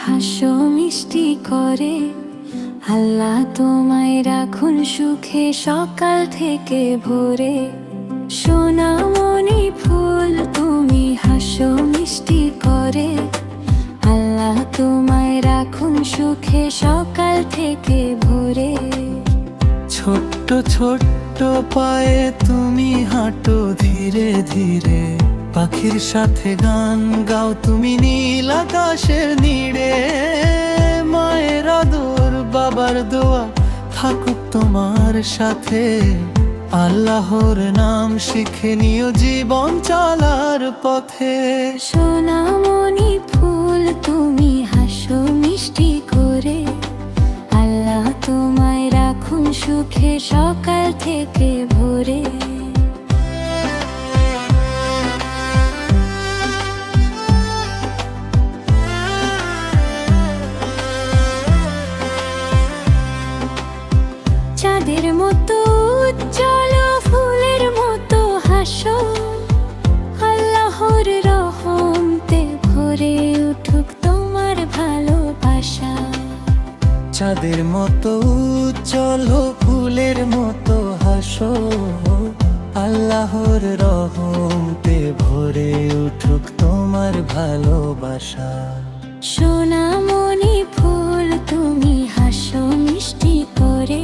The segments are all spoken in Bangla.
হাসো মিষ্টি করে, আল্লাহ তোমায় রাখুন সুখে সকাল থেকে ভোরে। সোনামণি ফুল তুমি হাসো মিষ্টি করে, আল্লাহ তোমায় রাখুন সুখে সকাল থেকে ভোরে। ছোট্ট ছোট্ট পায়ে তুমি হাঁটো ধীরে ধীরে, পাখির সাথে গান গাও তুমি নীল আকাশের নীড়ে। মায়ের আদর বাবার দোয়া থাকুক তোমার সাথে, আল্লাহর নাম শিখে নিও জীবন চলার পথে। সোনামণি ফুল তুমি হাসো মিষ্টি করে, আল্লাহ তোমায় রাখুন সুখে সকাল থেকে ভোরে। চাঁদের মতো উজ্জ্বল ফুলের মতো হাসো, আল্লাহর রহমতে ভরে উঠুক তোমার ভালোবাসা। চাঁদের মতো উজ্জ্বল ফুলের মতো হাসো, আল্লাহর রহমতে ভরে উঠুক তোমার ভালোবাসা। সোনামণি ফুল তুমি হাসো মিষ্টি করে,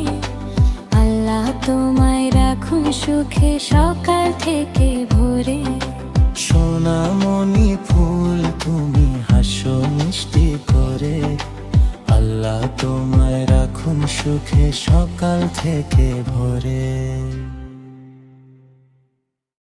আল্লাহ তোমায় রাখুন সুখে সকাল থেকে ভোরে। সোনামণি ফুল তুমি হাসো মিষ্টি করে, আল্লাহ তোমায় রাখুন সুখে সকাল থেকে ভোরে।